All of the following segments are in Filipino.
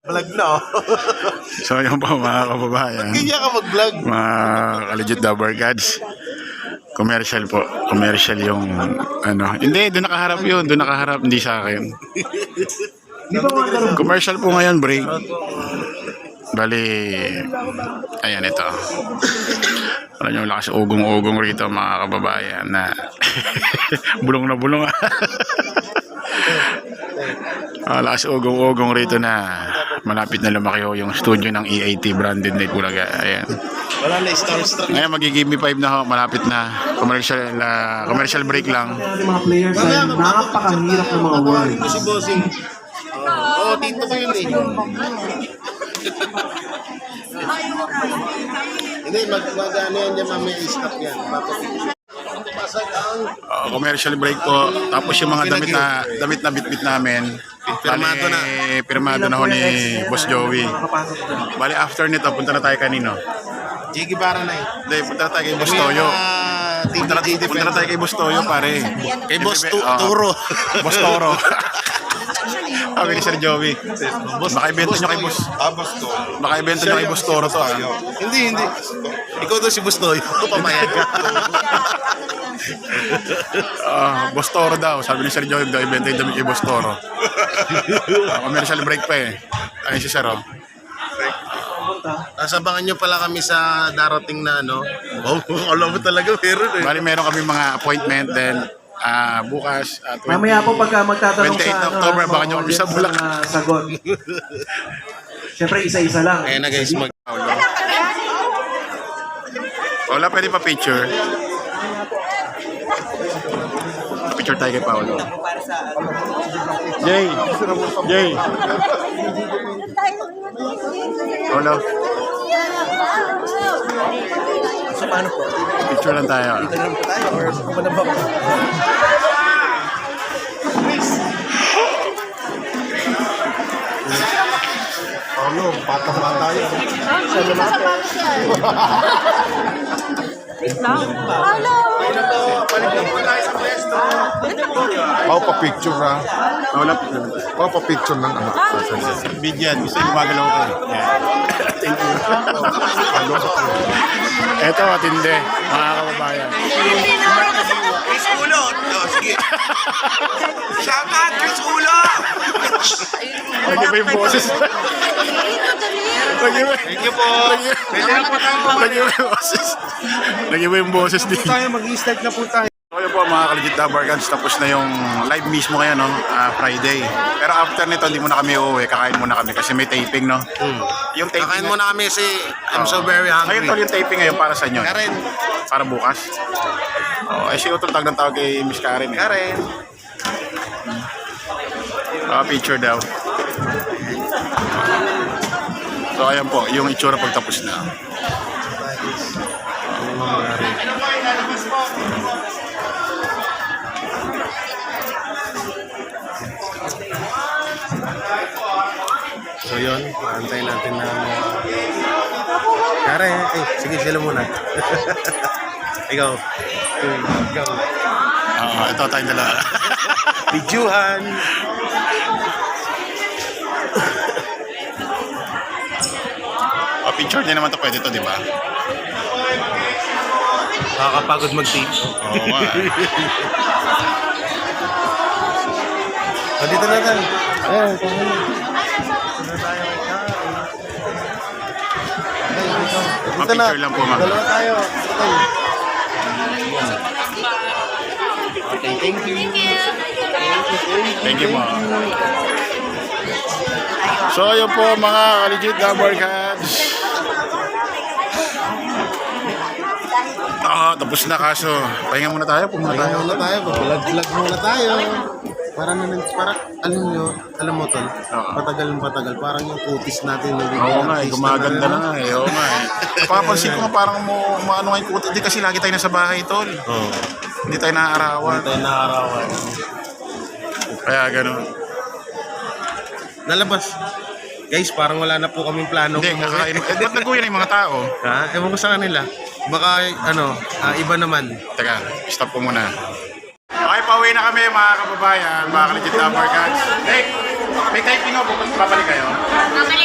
Vlog na oh. So yun po mga kababayan, Kaya ka mag-vlog. mga ka-legit Dabber Gods. Commercial po. Commercial yung ano. Hindi, doon nakaharap yun. Doon nakaharap, hindi sa akin. Commercial po ngayon, break. Bali, ayan ito. Alam nyo, lakas ugong-ugong rito mga kababayan na bulong na bulong. Lakas ugong-ugong rito na malapit na lumaki yung studio ng EAT branded na Bulaga. Ayan. Wala na starstruck. Ngayon magiging B5 na ho, malapit na. Commercial break lang. Yung mga players ay napakahirap ng mga words. Si Bossing. Oo, dito ko yun eh. Hindi, mag-ano yan dyan, mamaya i-stop yan. Pasag ang Commercial break po. Tapos yung mga damit na bitbit namin. Pirmado na. Pirmado na ho ni Boss Joey. Bali after nito, punta na tayo kanino. Jiggy Barra na eh. Hindi, punta na tayo kay Boss Toyo. Punta na tayo kay Boss Toyo, pare. Kay Boss Turo. Boss Toro. Sabi ni Sir Joey. Baka ibenta nyo kay Boss. Boss Toro. Baka ibenta nyo kay Boss Toro to. Hindi. Ikaw daw si Boss Toyo. Pamayag ka. Boss Toro daw. Sabi ni Sir Joey daw, ibenta yung damit kay Boss Toro. Commercial break pa eh. Ayun si Sir, oh. Nasabangan nyo pala kami sa darating na ano. Oh, alam mo talaga meron eh. Bali meron kami mga appointment then bukas Mamaya po pagka magtatanong 28 sa October, baka nyo kami sa Bulacan. sagot. Siyempre isa-isa lang. Ayan na guys, Wala, pwede pa picture. Picture tayo kay Paolo. Jay! Paolo. So paano po? Picture lang tayo. Dito lang po tayo or pa na ba? Ano, bata-bata yun. Pa-picture ha. Paolo. Pa-picture ng anak. Bigyan. Gusto yung gumagalaw ko eh. Thank you. Eto, matindi. Mga kababayan. Chris Ulo! No, sige. Shout out, Chris Ulo! Lagi ba yung boses? Lagi ba? Thank you po. Lagi ba yung boses? Lagi ba yung boses din? Tayo, mag-i-start na po tayo. So yun po mga ka-legit Dabber Gods, tapos na yung live mismo ngayon, no? Friday. Pero after nito, hindi muna kami uuwi, kakain muna kami kasi may taping, no? Yung taping Kakain muna kami si I'm so very Ngayon tol, hungry. yung taping ngayon para sa inyo. Karen. Para bukas. Si Utol tawag ng tawag kay Miss Karen. Eh. Karen. Picture daw. So ayan po, yung itsura pagtapos na. So yun, antayin natin na Karen, sige sila muna. Ikaw. Ikaw. Ito tayong dalawa. Bidyuhan. Picture din naman to, pwede to, di ba? Nakakapagod mag-tape. Oo nga. Dito na tayo. Ayan, dito na. Picture lang po, ma'am. Dalawa tayo. Okay, thank you. Thank you mo. So yun po mga ka-legit Dabber Gods. Tapos na kaso. Pahinga muna tayo, pumunta Tayo tayo. muna tayo. Vlog muna tayo. Para alam mo tol, patagal. Parang yung kutis natin. Oo nga, gumaganda na nga eh. Oo nga eh. Papansin ko nga parang maano nga yung kutis. Hindi kasi lagi tayo nasa bahay, tol. Oo. Hindi tayo naaarawan. Tayo naarawan. Kaya gano'n. Nalabas. Guys, parang wala na po kaming plano. Hindi, kakain. Ba't nag-uwi na yung mga tao? Ha? Ewan ko sa kanila. Baka, iba naman. Teka, stop ko muna. Okay, pauwi na kami mga kababayan, mga ka-legit Dabber Gods. Hey, may typing ako, babalik kayo? Mamaya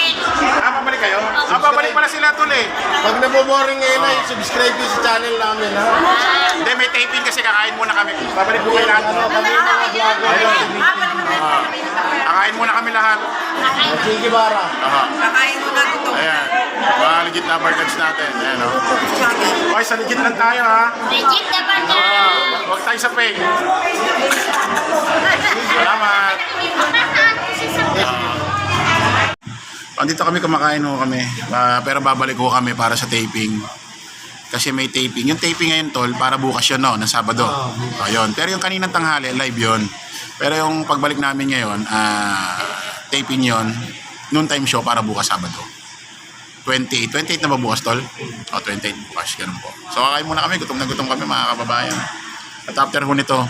sila tol eh. Pag naboboring ngayon ay subscribe ko sa channel namin ha. Hindi, may taping kasi kakain muna kami. Babalik po kayo lahat. Kami yung mga vlogger. Ayun. Kakain muna kami lahat. Sige bara. Kakain mo na ito. Ayan. Mga legit na bargains natin. Ayan o. Okay, sa legit lang tayo ha. Legit na ba Huwag tayo sa fake. Salamat. Andito kami, kumakain ho kami. Pero babalik ho kami para sa taping. Kasi may taping. Yung taping ngayon tol, para bukas yun no, ng Sabado. Ayun. Pero yung kaninang tanghali, live yun. Pero yung pagbalik namin ngayon, taping yun, noon time show para bukas Sabado. 28 na ba bukas tol? O, 28 bukas, ganun po. So kakain muna kami, gutom na gutom kami mga kababayan. At after ho nito,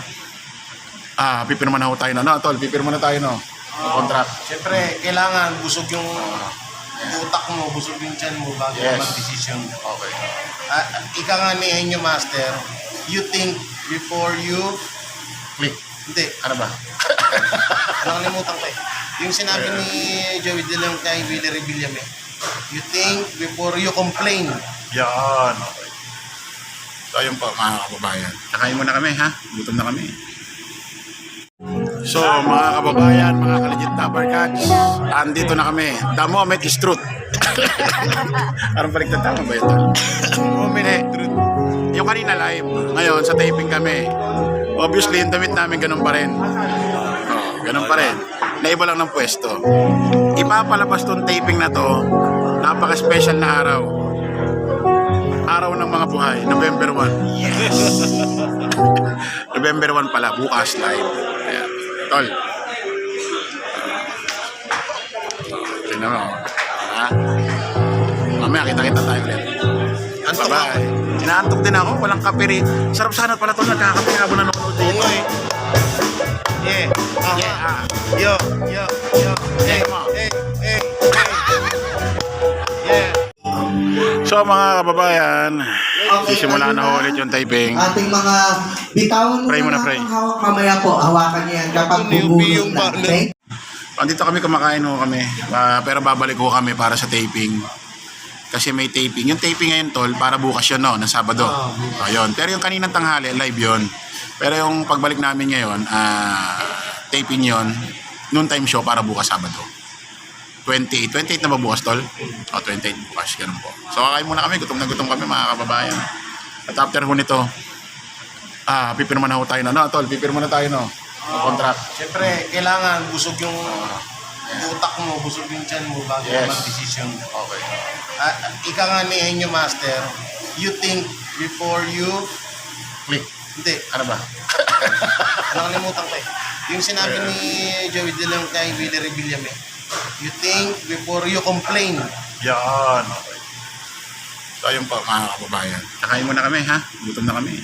pipirma na ho tayo na. No, tol, pipirma na tayo no. Contract. Siyempre, kailangan busog yung utak mo, busog yung tiyan mo bago Yes. ka mag-decision. Okay. Ika nga ni Henyo Master, you think before you click. Hindi, ano ba? Nakalimutan ko eh. Yung sinabi ni Joey De Leon kay Willie Revillame, you think before you complain. Yan. Okay. So ayun po mga kababayan. Kakain muna kami ha. Gutom na kami. So mga kababayan, mga ka-legit Dabber Cats, andito na kami. The moment is truth. Parang baliktad tama ba ito? Moment is truth. Yung kanina live, ngayon sa taping kami. Obviously yung damit namin ganun pa rin. Oh, ganun pa rin. Naiba lang ng pwesto. Ipapalabas tong taping na to. Napaka-special na araw. Araw ng mga buhay, November 1. Yes! November 1 pala, bukas live. Ayan. Tol. Tingnan mo. Ha? Mamaya, kita-kita tayo ulit. Bye-bye. Inaantok din ako, walang kape rin. Sarap sana pala tol, nagkakape habang nanonood dito eh. Yeah. Yeah. Yo. Hey, hey, hey, hey. Yeah. So mga kababayan, isimula na ho ulit yung taping. Ating mga bitawan mo Pray muna, na pray. ang hawak mamaya po. Hawakan niyo yan kapag bubulong na. Okay? Andito kami, kumakain ho kami. Pero babalik ho kami para sa taping. Kasi may taping. Yung taping ngayon tol, para bukas yun no, ng Sabado. Ayun. Pero yung kaninang tanghali, live yun. Pero yung pagbalik namin ngayon, taping yun, noon time show para bukas Sabado. 28 na ba bukas tol? O, 28 bukas, ganun po. So kakain muna kami, gutom na gutom kami mga kababayan. At after ho nito, pipirma na ho tayo na. No, tol, pipirma na tayo no. Contract. Siyempre, kailangan busog yung utak mo, busog yung tiyan mo bago ka Yes. mag-decision. Okay. Ika nga ni Henyo Master, you think before you click. Hindi, ano ba? Nakalimutan ko eh. Yung sinabi ni Joey De Leon kay Willie Revillame, you think before you complain. Yan. Okay. So ayun po mga kababayan. Kakain muna kami ha. Gutom na kami.